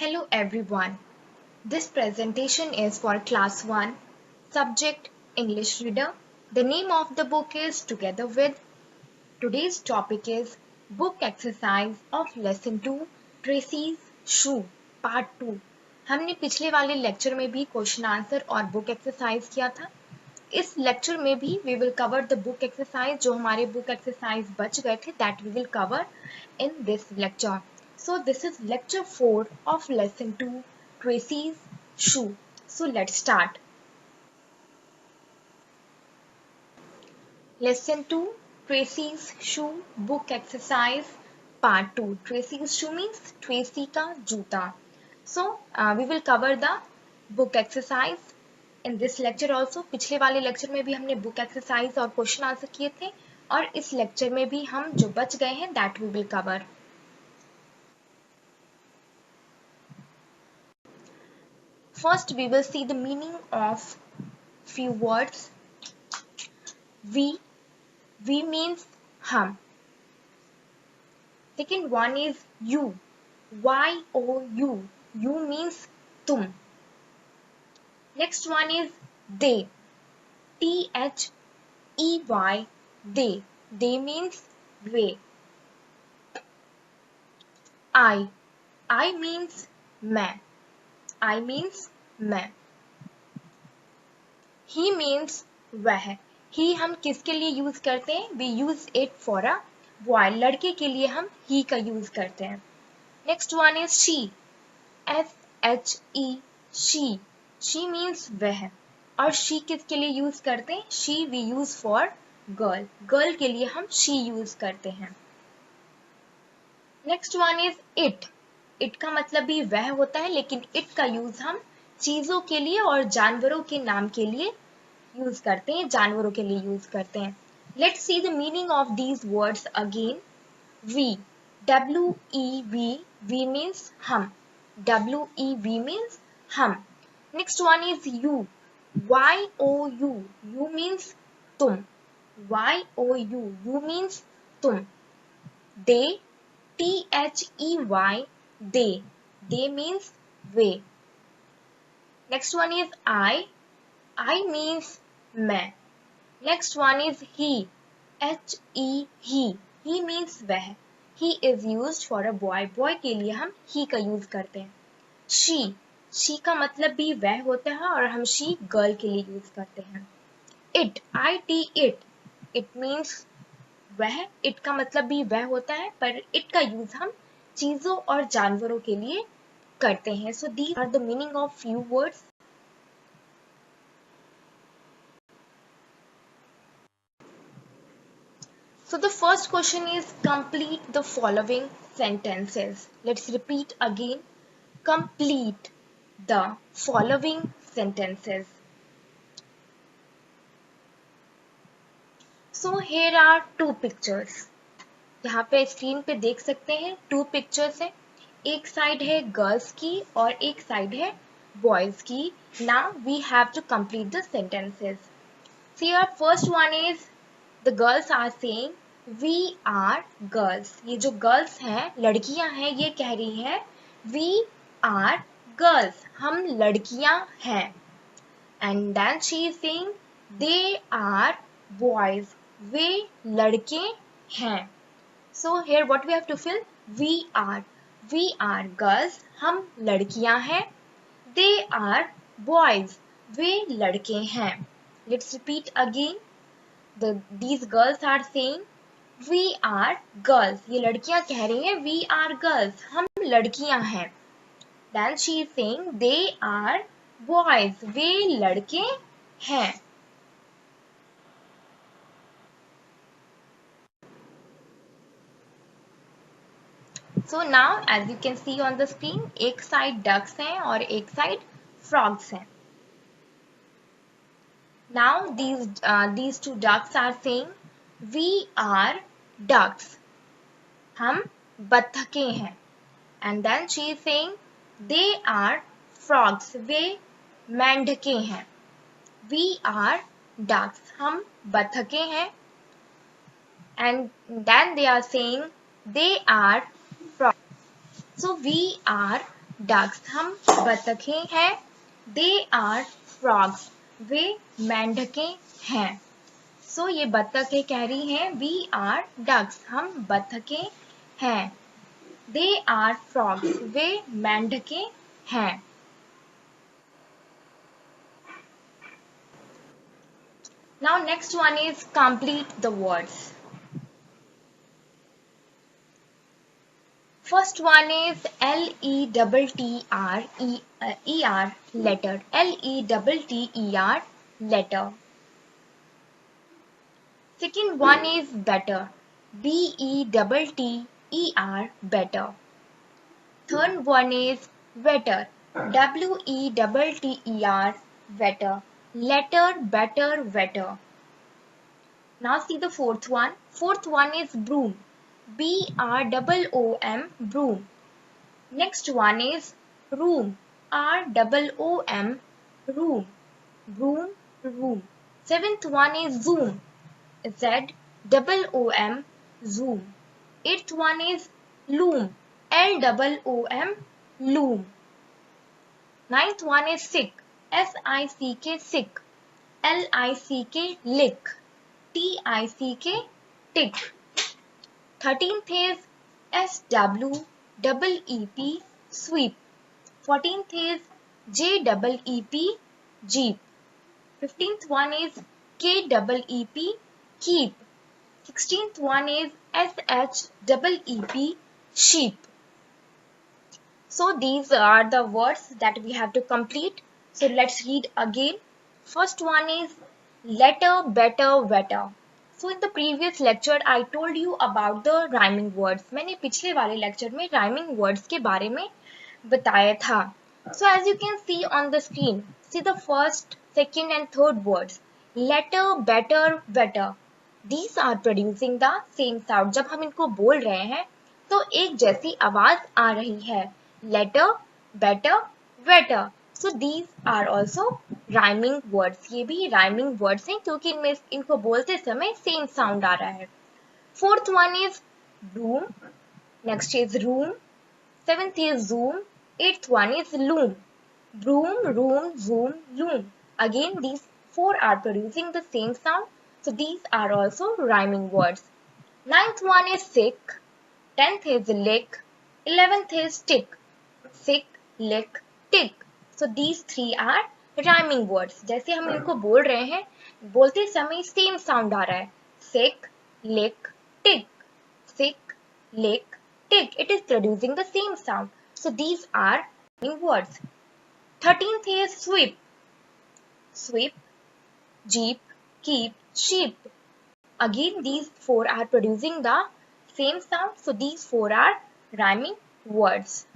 Hello everyone. This presentation is for class 1, subject English reader. The name of the book is Together With. Today's topic is book exercise of lesson 2 Tracy's Shoe part 2. हमने पिछले वाले lecture में भी question answer और book exercise किया था. इस lecture में भी we will cover the book exercise. जो हमारे बुक एक्सरसाइज बच गए थे that we will cover in this lecture. So this is lecture 4 of lesson 2 Tracy's Shoe. So let's start. Lesson 2 Tracy's Shoe book exercise part 2. Tracy's shoe means Tracy का जूता. So we will cover the book exercise in this lecture also. पिछले वाले lecture में भी हमने book exercise और question answer किए थे और इस लेक्चर में भी हम जो बच गए हैं that we will cover. First, we will see the meaning of few words. We means हम. Second one is you. Y-O-U. You means तुम. Next one is they. T-H-E-Y. They. They means way. I means मैं. I means मैं. He means वह. He हम किसके लिए use करते हैं? We use it for a boy. लड़के के लिए हम he का यूज करते हैं. Next one is she. S-H-E. She. She means वह. और she किसके लिए यूज करते हैं? She we use for girl. Girl के लिए हम she यूज करते हैं. Next one is it. It का मतलब भी वह होता है लेकिन it का यूज हम चीजों के लिए और जानवरों के नाम के लिए यूज करते हैं, जानवरों के लिए यूज करते हैं. Let's see the meaning of these words again. We. W-E-V. We means हम. W-E-V means हम. Next one is you. Y-O-U. You means तुम. Y-O-U. You means तुम. They. T-H-E-Y. They. They means way. Next one is I. I means मैं. Next one is he. H-E. He. He means वह. He is used for a boy. Boy के लिए हम he का use करते हैं. She. She का मतलब भी वह होता है और हम she girl के लिए यूज करते हैं. It. I-T. It. It means वह. It का मतलब भी वह होता है पर it का यूज हम चीजों और जानवरों के लिए करते हैं. So these are the meaning of few words. So the first question is complete the following sentences. Let's repeat again. Complete the following sentences. So here are two pictures. यहाँ पे स्क्रीन पे देख सकते हैं two pictures है. एक side है girls की और एक साइड है बॉयज की. Now we have to complete the sentences. See our first one is the girls are saying we are girls. ये जो girls हैं लड़कियां हैं ये कह रही हैं we are girls. हम लड़कियां हैं. And then she is saying they are boys. वे लड़के हैं. So here what we have to fill? We are girls. हम लड़कियां हैं. They are boys. वे लड़के हैं. Let's repeat again. These girls are saying we are girls. ये लड़कियां कह रही हैं we are girls. हम लड़कियां हैं. Then she is saying they are boys. वे लड़के हैं. So now as you can see on the screen, एक side ducks हैं और एक side frogs हैं. Now these two ducks are saying we are ducks. हम बत्तखें हैं. And then she is saying they are frogs. वे मेंढकें हैं. We are ducks. हम बत्तखें हैं. And then they are saying they are frogs. So we are ducks, हम बतखें हैं. They are frogs, वे मेंढकें हैं. So ये बतखें कह रही हैं we are ducks, हम बतखें हैं. They are frogs, वे मेंढकें हैं. Now next one is complete the words. First one is L-E-T-T-R-E-R letter. L-E-T-T-E-R letter. Second one is better. B-E-T-T-E-R better. Third one is wetter. W-E-T-T-E-R wetter. Letter, better, wetter. Now see the fourth one. Fourth one is broom. B-R-O-O-M broom. Next one is room. R-O-O-M room. Room, room. Seventh one is zoom. Z-O-O-M zoom. Eighth one is loom. L-O-O-M loom. Ninth one is sick. S-I-C-K sick. L-I-C-K lick. T-I-C-K tick. 13th is S-W-E-E-P sweep. 14th is J-E-E-P jeep. 15th one is K-E-E-P keep. 16th one is S-H-E-E-P sheep. So these are the words that we have to complete. So let's read again. First one is letter, better, wetter. So in the previous lecture I told you about the rhyming words. मैंने पिछले वाले lecture में rhyming words के बारे में बताया था. So as you can see on the screen, see the first, second and third words. Letter, better, wetter. These are producing the same sound. जब हम इनको बोल रहे हैं तो एक जैसी आवाज आ रही है. Letter, better, wetter. So these are also rhyming words. ये भी rhyming words हैं क्योंकि इनमें इनको बोलते समय same sound आ रहा है. Fourth one is broom. Next is room. Seventh is zoom. Eighth one is loom. Broom, room, zoom, loom. Again these four are producing the same sound. So these are also rhyming words. Ninth one is sick. 10th is lick. 11th is tick. Sick, lick, tick. So these three are rhyming words. जैसे हम इनको बोल रहे हैं, बोलते समय same sound आ रहा है. Sick, lick, tick. Sick, lick, tick. It is producing the same sound. So these are rhyming words. 13th is sweep. Sweep, jeep, keep, sheep. Again these four are producing the same sound. So these four are rhyming words.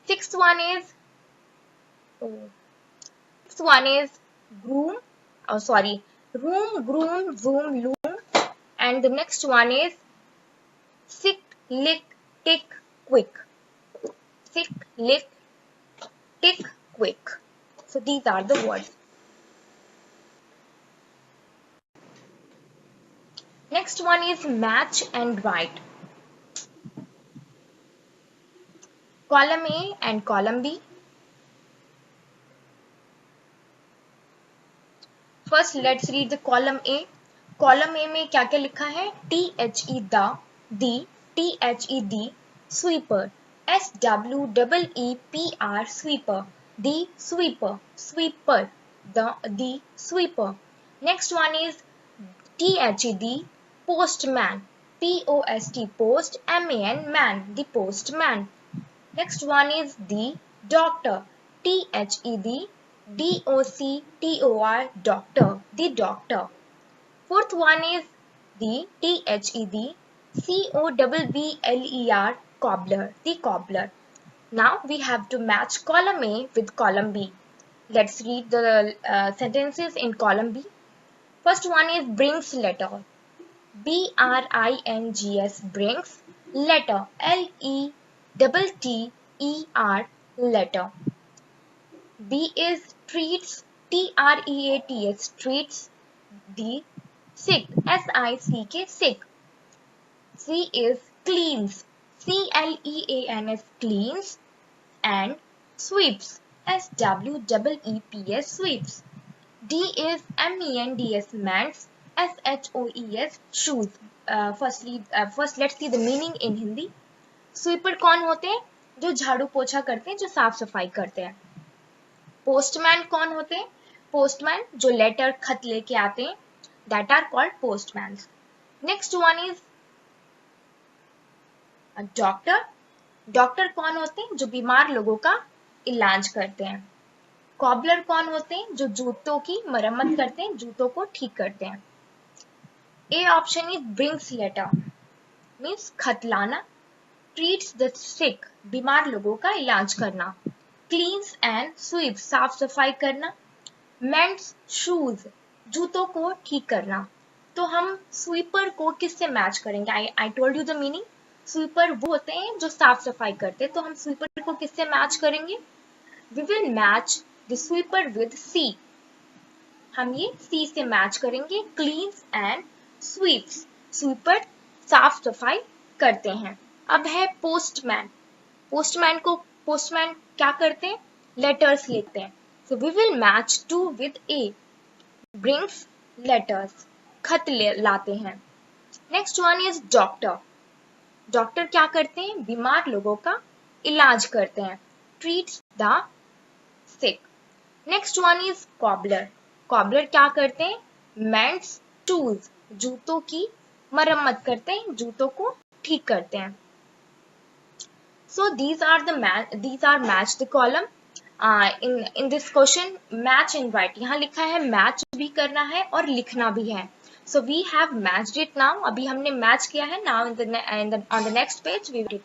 Sixth one is groom. Room, groom, zoom, loom. And the next one is sick, lick, tick, quick. Sick, lick, tick, quick. So these are the words. Next one is match and write. Column A and column B. First let's read the column A. Column A में क्या क्या लिखा है? THE the THE sweeper. SWEEPR sweeper. The sweeper. Sweeper. The sweeper. Next one is THED postman. POST post MAN man. The postman. Next one is the doctor. THED DOCTOR doctor. The doctor. Fourth one is the THED COBBLER cobbler. The cobbler. Now we have to match column A with column B. Let's read the sentences in column B. First one is brings letter. BRINGS brings letter. LETTER letter. B is treats. TREATS treats. D sick. SICK sick. C is cleans. CLEANS cleans and sweeps. SWEEPS sweeps. D is MENDS mends. SHOES shoes. First let's see the meaning in Hindi. Sweeper कौन होते हैं? जो झाड़ू पोछा करते हैं, जो साफ सफाई करते हैं. पोस्टमैन कौन होते हैं? पोस्टमैन जो लेटर खत लेके आते हैं, that are called postman. Next one is doctor. Doctor कौन होते हैं? जो बीमार लोगों का इलाज करते हैं. कॉबलर कौन होते हैं? जो जूतों की मरम्मत करते हैं, जूतों को ठीक करते हैं. A option is brings letter, means खत लाना. ट्रीट्स द सिक, बीमार लोगों का इलाज करना. क्लीन्स एंड स्वीप्स, साफ सफाई करना. मेंड्स शूज, जूतों को ठीक करना. तो हम स्वीपर को किससे मैच करेंगे? I told you the meaning. Sweeper वो होते हैं जो साफ सफाई करते हैं, तो हम स्वीपर को किससे मैच करेंगे? We will match the sweeper with C. हम ये सी से मैच करेंगे. क्लीन्स एंड स्वीप्स, स्वीपर साफ सफाई करते हैं. अब है पोस्टमैन. पोस्टमैन क्या करते हैं? लेटर्स लिखते हैं. So we will match two with A. Brings letters, खत लाते हैं. Next one is doctor. Doctor क्या करते हैं? बीमार लोगों का इलाज करते हैं. Treats the sick. Next one is cobbler. Cobbler क्या करते हैं? मेंड्स टूल्स, जूतों की मरम्मत करते हैं, जूतों को ठीक करते हैं. So these are match the column. In this question match and write, यहाँ लिखा है मैच भी करना है और लिखना भी है. So we have matched it now. अभी हमने मैच किया है. Now on the next page we will.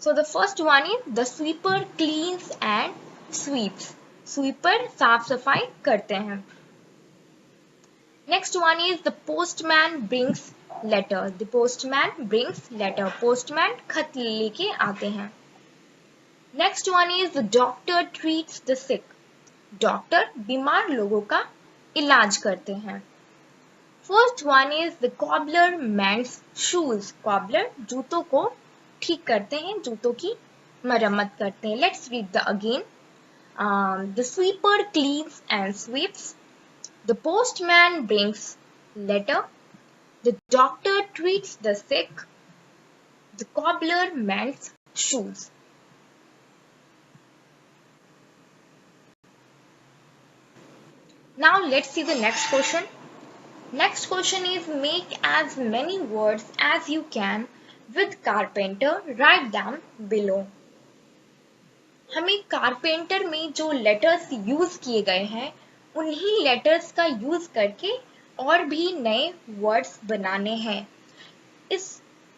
So the first one is the sweeper cleans and sweeps. Sweeper साफ सफाई करते हैं. Next one is the postman brings letter. The postman brings letter. Postman खत लेके आते हैं. Next one is the doctor treats the sick. Doctor बीमार लोगों का इलाज करते हैं. First one is the cobbler mends shoes. Cobbler जूतों को ठीक करते हैं, जूतों की मरम्मत करते हैं. Let's read the again. The sweeper cleans and sweeps. The postman brings letter. The doctor treats the sick. The cobbler mends shoes. Now let's see the next question. Next question is make as many words as you can with carpenter. Write them below. हमें carpenter में जो letters use किए गए हैं, उन्हीं letters का use करके और भी नए वर्ड्स बनाने हैं. इस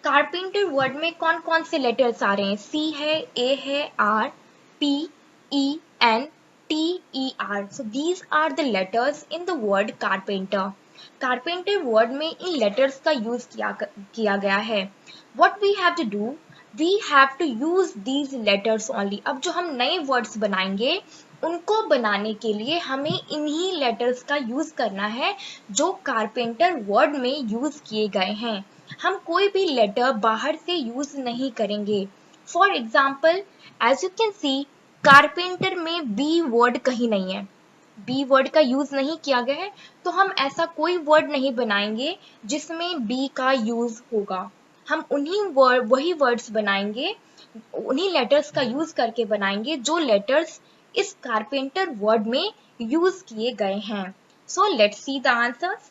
कारपेंटर वर्ड में कौन कौन से लेटर्स आ रहे हैं? सी है, ए है, R, P, E, N, T, E, R. So these are the letters in the word carpenter. Carpenter word में इन लेटर्स का यूज किया गया है. What we have to do, we have to use these letters only. अब जो हम नए वर्ड्स बनाएंगे, उनको बनाने के लिए हमें इन्हीं लेटर्स का यूज करना है जो कारपेंटर वर्ड में यूज किए गए हैं. हम कोई भी लेटर बाहर से यूज नहीं करेंगे. For example, as you can see, carpenter में बी वर्ड कहीं नहीं है. बी वर्ड का यूज नहीं किया गया है, तो हम ऐसा कोई वर्ड नहीं बनाएंगे जिसमें बी का यूज होगा. हम वही वर्ड्स बनाएंगे, उन्हीं लेटर्स का यूज करके बनाएंगे जो लेटर्स इस कारपेंटर वर्ड में यूज किए गए हैं. So let's see the answers.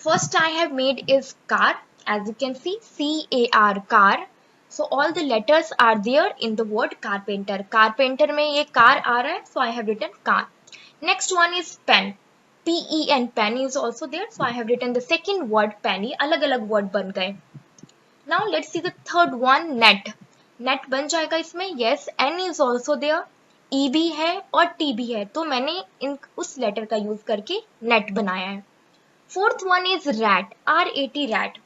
First I have made is car. As you can see, CAR, car. So all the letters are there in the word carpenter. Carpenter में ये car आ रहा है, so I have written car. Next one is pen. PEN, pen is also there, so I have written the second word penny. अलग अलग word बन गए. Now let's see the third one, net. Net बन जाएगा इसमें. Yes, N is also there. E भी है और T भी है, तो मैंने उस लेटर का यूज करके net बनाया है. Fourth one is rat. RAT, rat.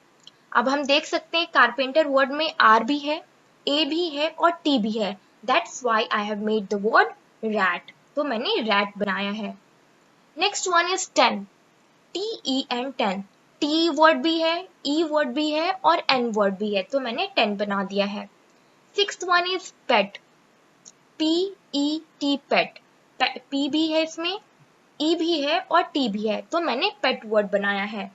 अब हम देख सकते हैं कारपेंटर वर्ड में R भी है, A भी है और T भी है. That's why I have made the word rat. तो मैंने rat बनाया है. Next one is 10. TEN, 10. T word भी है, ई वर्ड भी है और एन वर्ड भी है, तो मैंने 10 बना दिया है। Sixth one is pet, P-E-T pet, P भी है इसमें, ई भी है और टी भी है, तो मैंने पेट वर्ड बनाया है।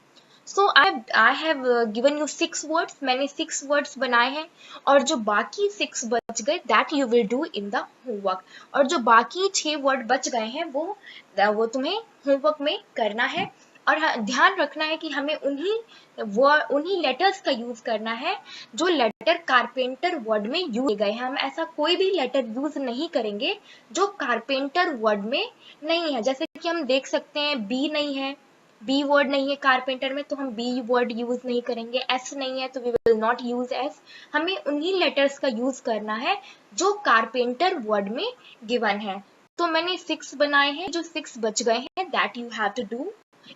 So I have given you 6 words, मैंने 6 वर्ड्स बनाए हैं और जो बाकी 6 बच गए that you will do in the homework, और जो बाकी 6 वर्ड बच गए हैं वो तुम्हें होमवर्क में करना है। और ध्यान रखना है कि हमें उन्हीं लेटर्स का यूज करना है जो लेटर कारपेंटर वर्ड में यूज किए गए हैं। हम ऐसा कोई भी लेटर यूज नहीं करेंगे जो कारपेंटर वर्ड में नहीं है। जैसे कि हम देख सकते हैं बी नहीं है, बी वर्ड नहीं है कारपेंटर में, तो हम बी वर्ड यूज नहीं करेंगे। एस नहीं है तो we will not use S. हमें उन्हीं लेटर्स का यूज करना है जो कारपेंटर वर्ड में गिवन है। तो मैंने 6 बनाए हैं, जो 6 बच गए हैं that you have to do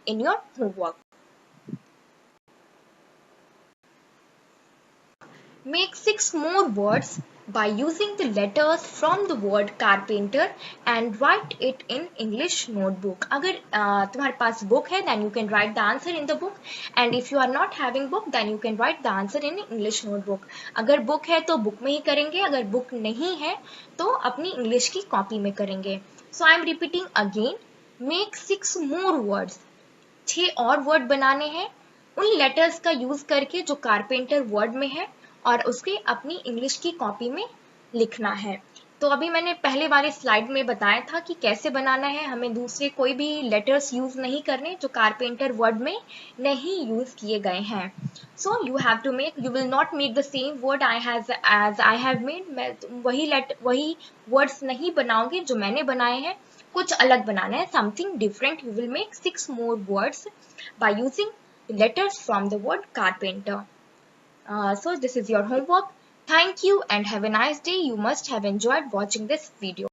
in your homework. Make 6 more words by using the letters from the word carpenter and write it in English notebook. अगर तुम्हारे पास book है then you can write the answer in the book, and if you are not having book then you can write the answer in English notebook. अगर book है तो book में ही करेंगे, अगर book नहीं है तो अपनी English की copy में करेंगे. So I am repeating again, make 6 more words. 6 और वर्ड बनाने हैं उन लेटर्स का यूज करके जो कारपेंटर वर्ड में है, और उसके अपनी इंग्लिश की कॉपी में लिखना है। तो अभी मैंने पहले वाली स्लाइड में बताया था कि कैसे बनाना है। हमें दूसरे कोई भी लेटर्स यूज नहीं करने जो कारपेंटर वर्ड में नहीं यूज किए गए हैं। So you have to make, you will not make the same word as I have made. मैं वही वर्ड्स नहीं बनाऊंगी जो मैंने बनाए हैं, कुछ अलग बनाना है, something different. You will make 6 more words by using letters from the word carpenter. So this is your homework. Thank you and have a nice day. You must have enjoyed watching this video.